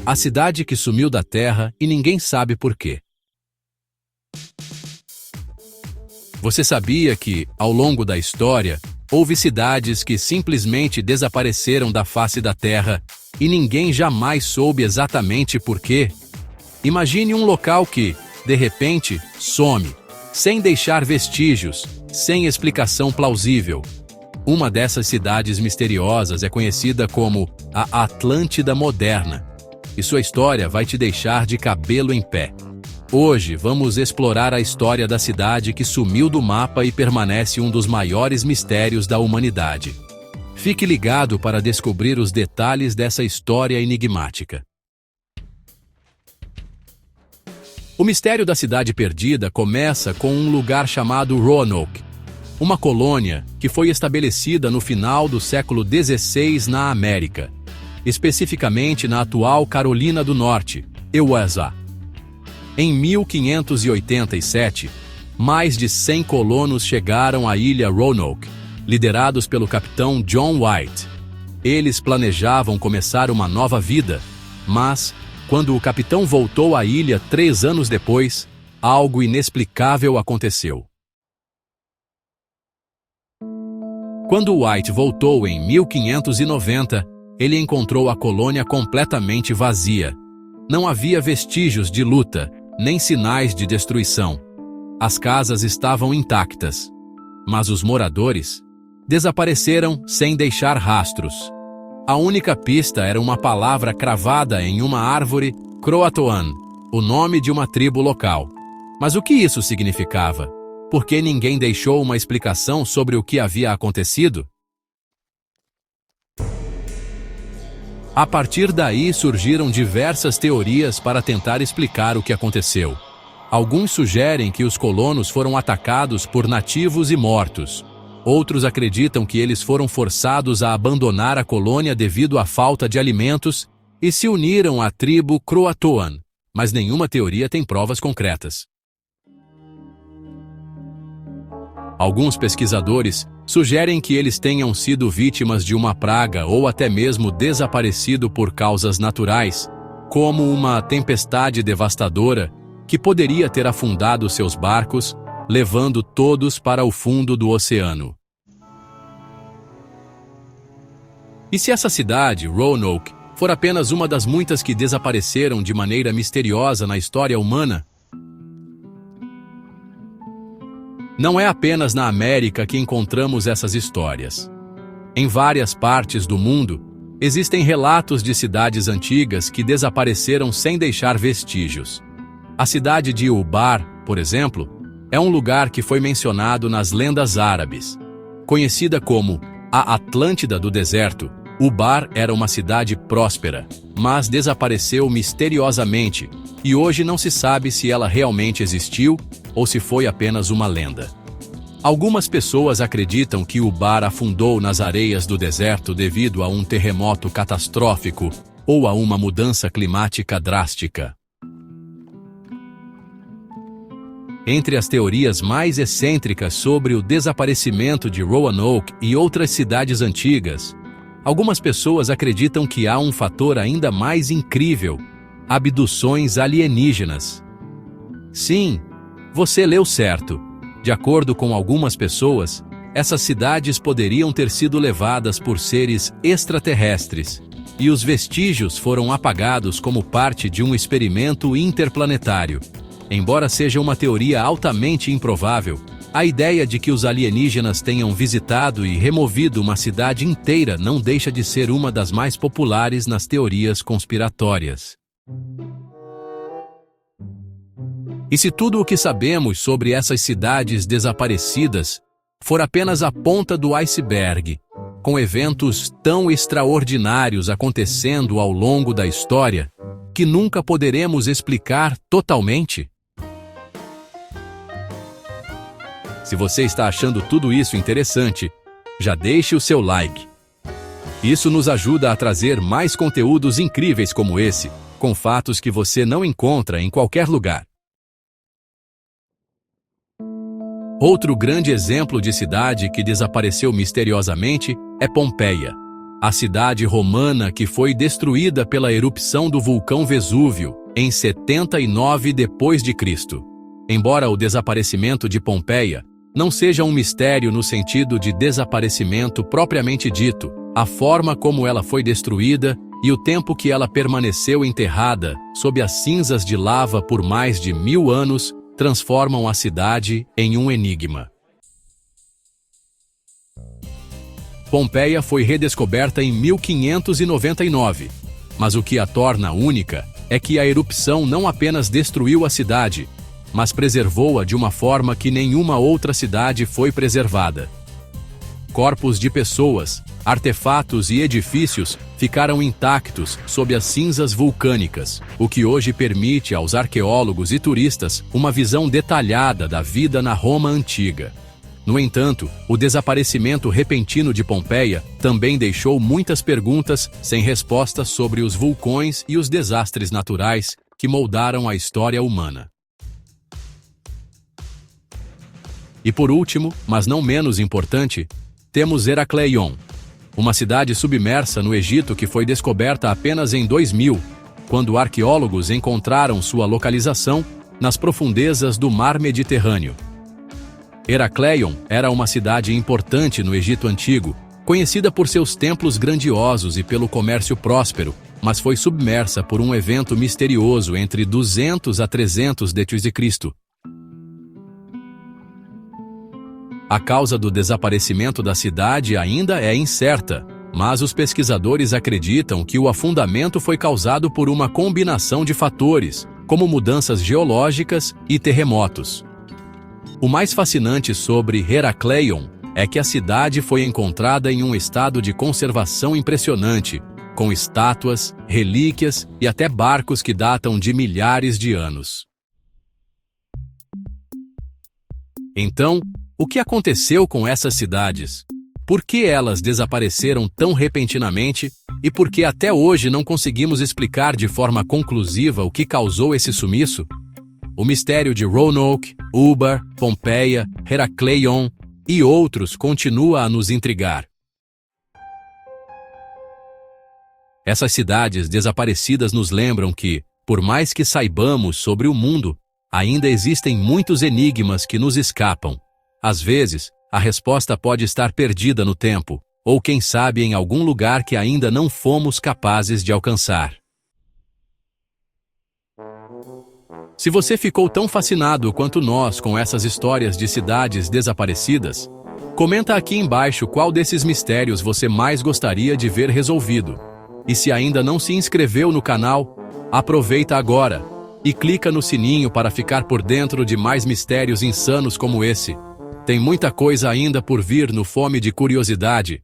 A cidade que sumiu da Terra e ninguém sabe por quê. Você sabia que, ao longo da história, houve cidades que simplesmente desapareceram da face da Terra e ninguém jamais soube exatamente por quê? Imagine um local que, de repente, some, sem deixar vestígios, sem explicação plausível. Uma dessas cidades misteriosas é conhecida como a Atlântida Moderna, e sua história vai te deixar de cabelo em pé. Hoje vamos explorar a história da cidade que sumiu do mapa e permanece um dos maiores mistérios da humanidade. Fique ligado para descobrir os detalhes dessa história enigmática. O mistério da cidade perdida começa com um lugar chamado Roanoke, uma colônia que foi estabelecida no final do século XVI na América, especificamente na atual Carolina do Norte, USA. Em 1587, mais de 100 colonos chegaram à ilha Roanoke, liderados pelo capitão John White. Eles planejavam começar uma nova vida, mas, quando o capitão voltou à ilha 3 anos depois, algo inexplicável aconteceu. Quando White voltou em 1590, ele encontrou a colônia completamente vazia. Não havia vestígios de luta, nem sinais de destruição. As casas estavam intactas, mas os moradores desapareceram sem deixar rastros. A única pista era uma palavra cravada em uma árvore, Croatoan, o nome de uma tribo local. Mas o que isso significava? Por que ninguém deixou uma explicação sobre o que havia acontecido? A partir daí surgiram diversas teorias para tentar explicar o que aconteceu. Alguns sugerem que os colonos foram atacados por nativos e mortos. Outros acreditam que eles foram forçados a abandonar a colônia devido à falta de alimentos e se uniram à tribo Croatoan, mas nenhuma teoria tem provas concretas. Alguns pesquisadores sugerem que eles tenham sido vítimas de uma praga ou até mesmo desaparecido por causas naturais, como uma tempestade devastadora que poderia ter afundado seus barcos, levando todos para o fundo do oceano. E se essa cidade, Roanoke, for apenas uma das muitas que desapareceram de maneira misteriosa na história humana? Não é apenas na América que encontramos essas histórias. Em várias partes do mundo, existem relatos de cidades antigas que desapareceram sem deixar vestígios. A cidade de Ubar, por exemplo, é um lugar que foi mencionado nas lendas árabes. Conhecida como a Atlântida do deserto, Ubar era uma cidade próspera, mas desapareceu misteriosamente, e hoje não se sabe se ela realmente existiu ou se foi apenas uma lenda. Algumas pessoas acreditam que Ubar afundou nas areias do deserto devido a um terremoto catastrófico ou a uma mudança climática drástica. Entre as teorias mais excêntricas sobre o desaparecimento de Roanoke e outras cidades antigas, algumas pessoas acreditam que há um fator ainda mais incrível: abduções alienígenas. Sim, você leu certo. De acordo com algumas pessoas, essas cidades poderiam ter sido levadas por seres extraterrestres, e os vestígios foram apagados como parte de um experimento interplanetário. Embora seja uma teoria altamente improvável, a ideia de que os alienígenas tenham visitado e removido uma cidade inteira não deixa de ser uma das mais populares nas teorias conspiratórias. E se tudo o que sabemos sobre essas cidades desaparecidas for apenas a ponta do iceberg, com eventos tão extraordinários acontecendo ao longo da história, que nunca poderemos explicar totalmente? Se você está achando tudo isso interessante, já deixe o seu like. Isso nos ajuda a trazer mais conteúdos incríveis como esse, com fatos que você não encontra em qualquer lugar. Outro grande exemplo de cidade que desapareceu misteriosamente é Pompeia. a cidade romana que foi destruída pela erupção do vulcão Vesúvio em 79 d.C. Embora o desaparecimento de Pompeia não seja um mistério no sentido de desaparecimento propriamente dito, a forma como ela foi destruída e o tempo que ela permaneceu enterrada sob as cinzas de lava por mais de 1000 anos transformam a cidade em um enigma. Pompeia foi redescoberta em 1599, mas o que a torna única é que a erupção não apenas destruiu a cidade, mas preservou-a de uma forma que nenhuma outra cidade foi preservada. Corpos de pessoas, artefatos e edifícios ficaram intactos sob as cinzas vulcânicas, o que hoje permite aos arqueólogos e turistas uma visão detalhada da vida na Roma antiga. No entanto, o desaparecimento repentino de Pompeia também deixou muitas perguntas sem respostas sobre os vulcões e os desastres naturais que moldaram a história humana. E por último, mas não menos importante, temos Herakleion, uma cidade submersa no Egito que foi descoberta apenas em 2000, quando arqueólogos encontraram sua localização nas profundezas do Mar Mediterrâneo. Herakleion era uma cidade importante no Egito Antigo, conhecida por seus templos grandiosos e pelo comércio próspero, mas foi submersa por um evento misterioso entre 200 a 300 d.C. A causa do desaparecimento da cidade ainda é incerta, mas os pesquisadores acreditam que o afundamento foi causado por uma combinação de fatores, como mudanças geológicas e terremotos. O mais fascinante sobre Herakleion é que a cidade foi encontrada em um estado de conservação impressionante, com estátuas, relíquias e até barcos que datam de milhares de anos. Então, o que aconteceu com essas cidades? Por que elas desapareceram tão repentinamente e por que até hoje não conseguimos explicar de forma conclusiva o que causou esse sumiço? O mistério de Roanoke, Ubar, Pompeia, Herakleion e outros continua a nos intrigar. Essas cidades desaparecidas nos lembram que, por mais que saibamos sobre o mundo, ainda existem muitos enigmas que nos escapam. Às vezes, a resposta pode estar perdida no tempo, ou quem sabe em algum lugar que ainda não fomos capazes de alcançar. Se você ficou tão fascinado quanto nós com essas histórias de cidades desaparecidas, comenta aqui embaixo qual desses mistérios você mais gostaria de ver resolvido. E se ainda não se inscreveu no canal, aproveita agora e clica no sininho para ficar por dentro de mais mistérios insanos como esse. Tem muita coisa ainda por vir no Fome de Curiosidade.